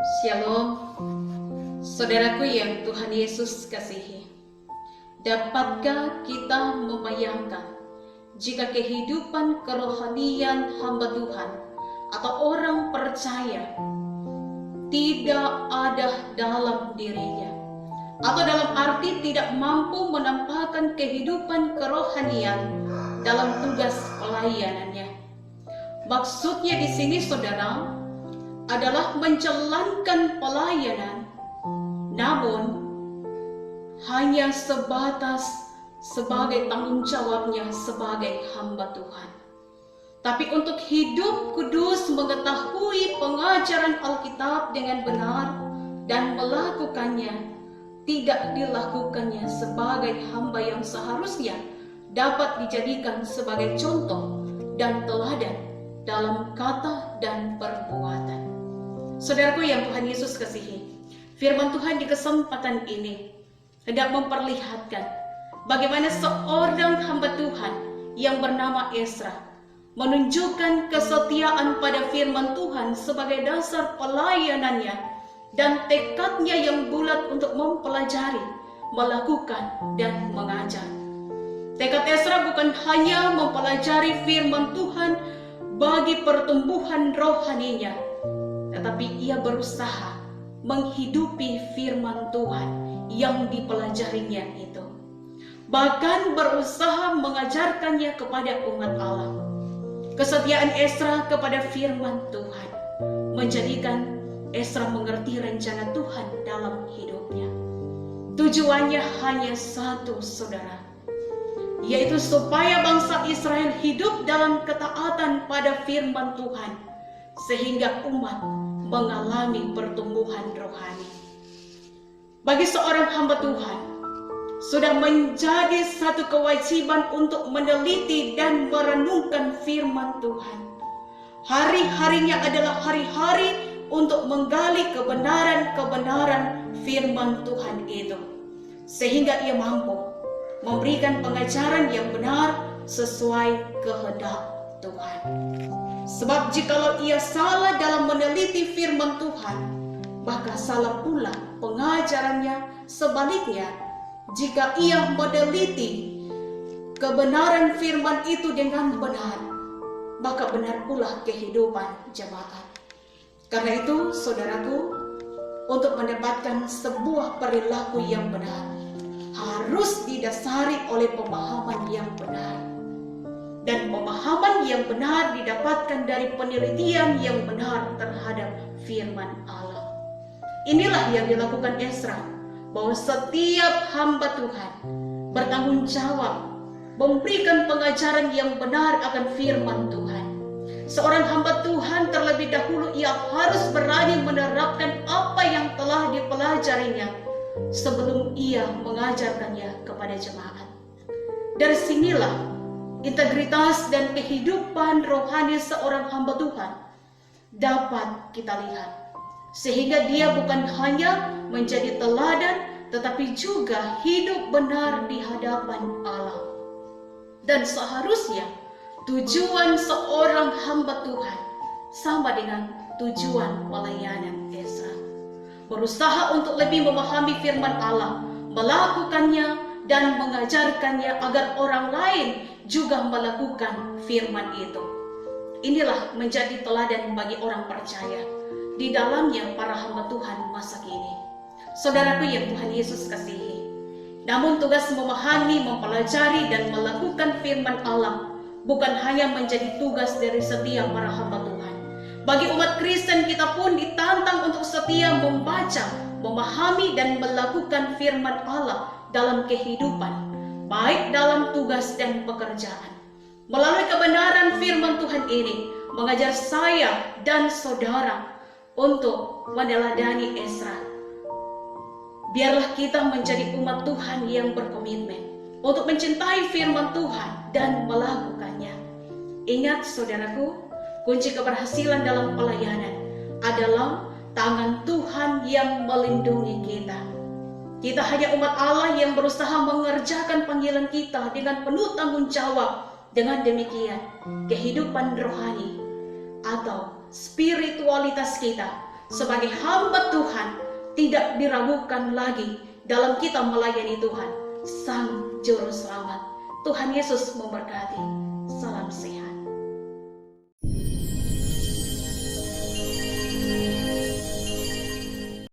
Shalom, saudaraku yang Tuhan Yesus kasihi. Dapatkah kita membayangkan jika kehidupan kerohanian hamba Tuhan atau orang percaya tidak ada dalam dirinya, atau dalam arti tidak mampu menampakkan kehidupan kerohanian dalam tugas pelayanannya? Maksudnya di sini, saudara, adalah menjalankan pelayanan, namun hanya sebatas sebagai tanggung jawabnya sebagai hamba Tuhan. Tapi untuk hidup kudus, mengetahui pengajaran Alkitab dengan benar dan melakukannya, tidak dilakukannya sebagai hamba yang seharusnya dapat dijadikan sebagai contoh dan teladan dalam kata dan perbuatan. Saudaraku yang Tuhan Yesus kasihi, firman Tuhan di kesempatan ini hendak memperlihatkan bagaimana seorang hamba Tuhan yang bernama Ezra menunjukkan kesetiaan pada firman Tuhan sebagai dasar pelayanannya dan tekadnya yang bulat untuk mempelajari, melakukan, dan mengajar. Tekad Ezra bukan hanya mempelajari firman Tuhan bagi pertumbuhan rohaninya, tetapi ia berusaha menghidupi firman Tuhan yang dipelajarinya itu. Bahkan berusaha mengajarkannya kepada umat Allah. Kesetiaan Ezra kepada firman Tuhan menjadikan Ezra mengerti rencana Tuhan dalam hidupnya. Tujuannya hanya satu, saudara, yaitu supaya bangsa Israel hidup dalam ketaatan pada firman Tuhan, sehingga umat mengalami pertumbuhan rohani. Bagi seorang hamba Tuhan, sudah menjadi satu kewajiban untuk meneliti dan merenungkan firman Tuhan. Hari-harinya adalah hari-hari untuk menggali kebenaran-kebenaran firman Tuhan itu, sehingga ia mampu memberikan pengajaran yang benar sesuai kehendak Tuhan. Sebab jikalau ia salah dalam meneliti firman Tuhan, maka salah pula pengajarannya. Sebaliknya, jika ia meneliti kebenaran firman itu dengan benar, maka benar pula kehidupan jemaat. Karena itu, saudaraku, untuk mendapatkan sebuah perilaku yang benar, harus didasari oleh pemahaman yang benar. Dan pemahaman yang benar didapatkan dari penelitian yang benar terhadap firman Allah. Inilah yang dilakukan Ezra, bahwa setiap hamba Tuhan bertanggung jawab memberikan pengajaran yang benar akan firman Tuhan. Seorang hamba Tuhan terlebih dahulu ia harus berani menerapkan apa yang telah dipelajarinya sebelum ia mengajarkannya kepada jemaat. Dari sinilah integritas dan kehidupan rohani seorang hamba Tuhan dapat kita lihat, sehingga dia bukan hanya menjadi teladan, tetapi juga hidup benar di hadapan Allah. Dan seharusnya tujuan seorang hamba Tuhan sama dengan tujuan pelayanan Ezra, berusaha untuk lebih memahami firman Allah, melakukannya dan mengajarkannya agar orang lain juga melakukan firman itu. Inilah menjadi teladan bagi orang percaya, di dalamnya para hamba Tuhan masa kini. Saudaraku yang Tuhan Yesus kasihi, namun tugas memahami, mempelajari, dan melakukan firman Allah bukan hanya menjadi tugas dari setiap para hamba Tuhan. Bagi umat Kristen, kita pun ditantang untuk setia membaca, memahami, dan melakukan firman Allah dalam kehidupan, baik dalam tugas dan pekerjaan. Melalui kebenaran firman Tuhan ini, mengajar saya dan saudara untuk meneladani Ezra. Biarlah kita menjadi umat Tuhan yang berkomitmen untuk mencintai firman Tuhan dan melakukannya. Ingat, saudaraku, kunci keberhasilan dalam pelayanan adalah tangan Tuhan yang melindungi kita. Kita hanya umat Allah yang berusaha mengerjakan panggilan kita dengan penuh tanggung jawab. Dengan demikian, kehidupan rohani atau spiritualitas kita sebagai hamba Tuhan tidak diragukan lagi dalam kita melayani Tuhan, Sang Juru Selamat. Tuhan Yesus memberkati. Salam sehat.